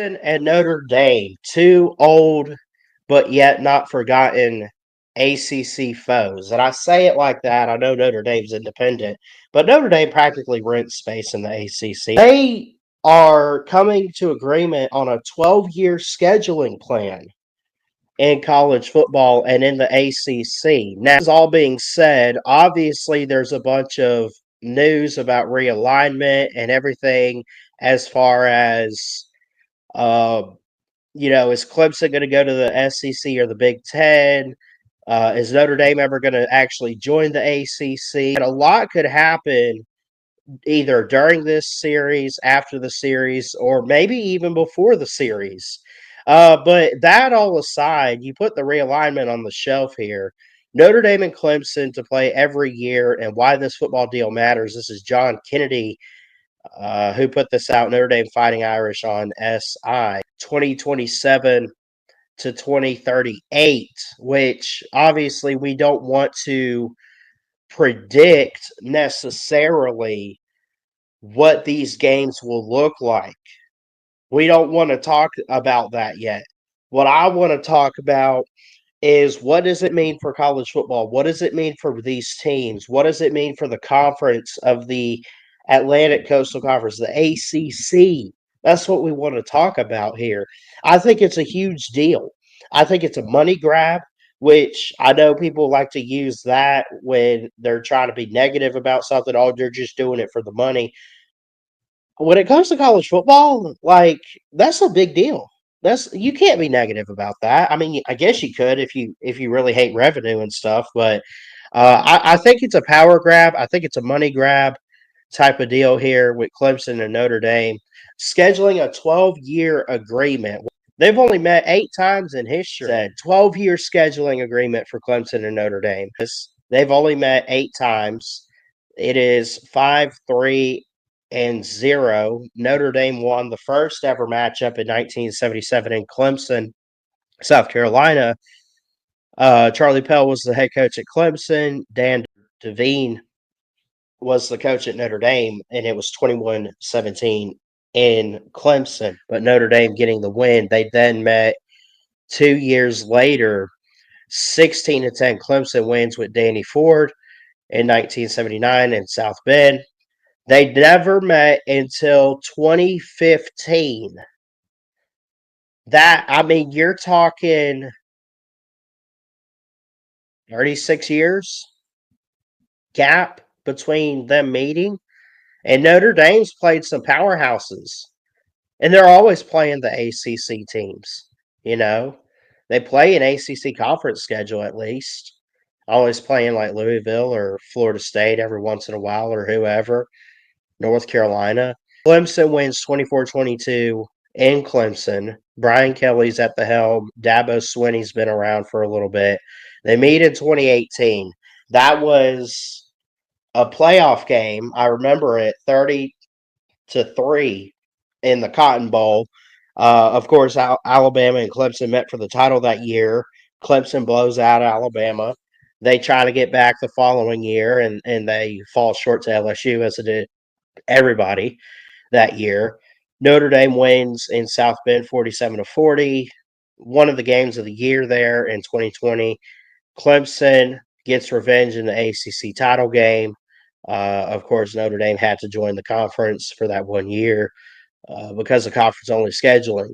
Clemson and Notre Dame, two old but yet not forgotten ACC foes. And I say it like that. I know Notre Dame's independent, but Notre Dame practically rents space in the ACC. They are coming to agreement on a 12-year scheduling plan in college football and in the ACC. Now, this is all being said. Obviously, there's a bunch of news about realignment and everything as far as uh, is Clemson going to go to the SEC or the Big Ten? Is Notre Dame ever going to actually join the ACC? And a lot could happen either during this series, after the series, or maybe even before the series. But that all aside, you put the realignment on the shelf here. Notre Dame and Clemson to play every year, and why this football deal matters. This is John Kennedy who put this out, Notre Dame Fighting Irish on SI, 2027 to 2038, which obviously we don't want to predict necessarily what these games will look like. We don't want to talk about that yet. What I want to talk about is, what does it mean for college football? What does it mean for these teams? What does it mean for the conference of the Atlantic Coastal Conference, the ACC? That's what we want to talk about here. I think it's a huge deal. I think it's a money grab, which I know people like to use that when they're trying to be negative about something. Oh, they're just doing it for the money. When it comes to college football, like, that's a big deal. You can't be negative about that. I mean, I guess you could if you really hate revenue and stuff, but I think it's a power grab. I think it's a money grab type of deal here with Clemson and Notre Dame scheduling a 12-year agreement. They've only met 8 times in history. Said 12-year scheduling agreement for Clemson and Notre Dame. They've only met 8 times. It is 5-3-0. Notre Dame won the first ever matchup in 1977 in Clemson, South Carolina. Charlie Pell was the head coach at Clemson. Dan Devine was the coach at Notre Dame, and it was 21-17 in Clemson, but Notre Dame getting the win. They then met 2 years later, 16-10. Clemson wins with Danny Ford in 1979 in South Bend. They never met until 2015. You're talking 36 years gap between them meeting. And Notre Dame's played some powerhouses. And they're always playing the ACC teams. They play an ACC conference schedule at least. Always playing like Louisville or Florida State every once in a while, or whoever. North Carolina. Clemson wins 24-22 in Clemson. Brian Kelly's at the helm. Dabo Swinney's been around for a little bit. They meet in 2018. That was a playoff game. I remember it, 30-3 in the Cotton Bowl. Of course, Alabama and Clemson met for the title that year. Clemson blows out Alabama. They try to get back the following year, and they fall short to LSU, as it did everybody that year. Notre Dame wins in South Bend 47-40. One of the games of the year there in 2020. Clemson gets revenge in the ACC title game. Of course, Notre Dame had to join the conference for that 1 year because of conference only scheduling.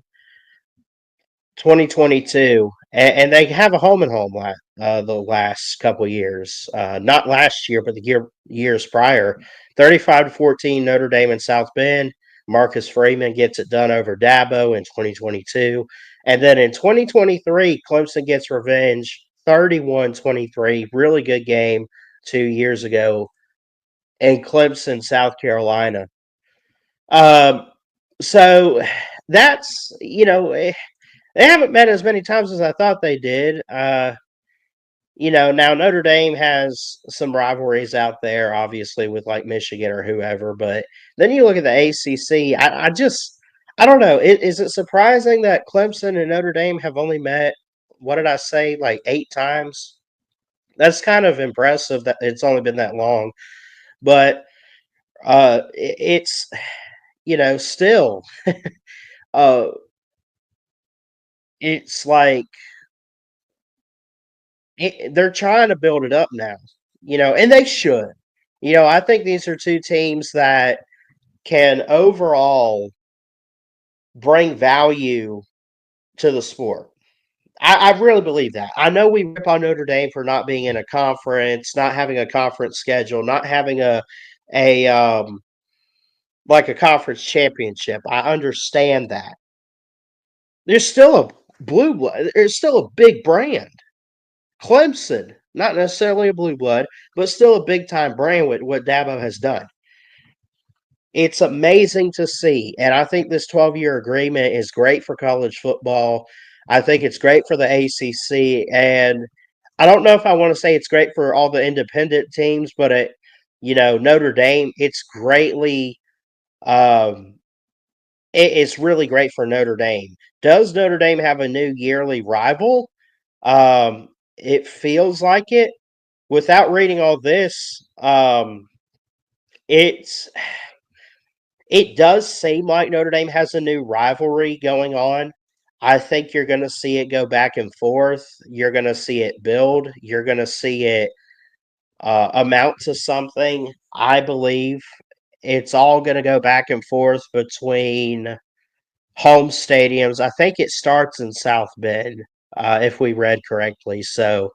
2022, and they have a home and home the last couple years. Not last year, but the years prior. 35-14, Notre Dame and South Bend. Marcus Freeman gets it done over Dabo in 2022. And then in 2023, Clemson gets revenge, 31-23. Really good game 2 years ago in Clemson, South Carolina. So that's, they haven't met as many times as I thought they did. Now Notre Dame has some rivalries out there, obviously, with like Michigan or whoever. But then you look at the ACC. I don't know. Is it surprising that Clemson and Notre Dame have only met, what did I say, like 8 times? That's kind of impressive that it's only been that long. But it's, still. it's like they're trying to build it up now, and they should. I think these are two teams that can overall bring value to the sport. I really believe that. I know we rip on Notre Dame for not being in a conference, not having a conference schedule, not having a like a conference championship. I understand that. There's still a blue blood. There's still a big brand. Clemson, not necessarily a blue blood, but still a big time brand with what Dabo has done. It's amazing to see. And I think this 12-year agreement is great for college football. I think it's great for the ACC. And I don't know if I want to say it's great for all the independent teams, but Notre Dame, um, it's really great for Notre Dame. Does Notre Dame have a new yearly rival? It feels like it. Without reading all this, it's it does seem like Notre Dame has a new rivalry going on. I think you're going to see it go back and forth. You're going to see it build. You're going to see it amount to something. I believe it's all going to go back and forth between home stadiums. I think it starts in South Bend, if we read correctly. So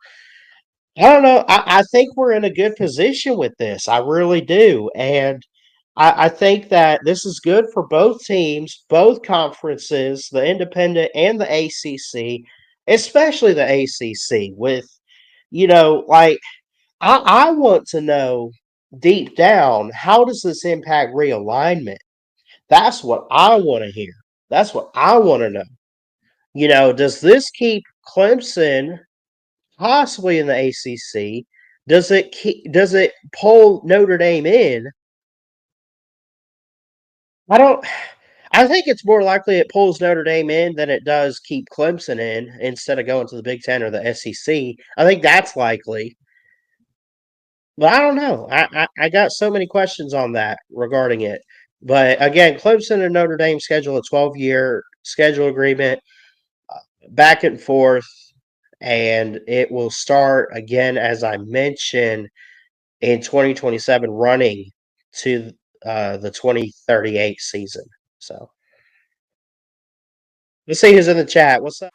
I don't know. I think we're in a good position with this. I really do. And I think that this is good for both teams, both conferences, the independent and the ACC, especially the ACC. Like, I want to know deep down, how does this impact realignment? That's what I want to hear. That's what I want to know. Does this keep Clemson possibly in the ACC? Does it pull Notre Dame in? I don't. I think it's more likely it pulls Notre Dame in than it does keep Clemson in instead of going to the Big Ten or the SEC. I think that's likely, but I don't know. I got so many questions on that regarding it. But again, Clemson and Notre Dame schedule a 12-year schedule agreement, back and forth, and it will start again, as I mentioned, in 2027, running to the 2038 season. So let's see who's in the chat. What's up?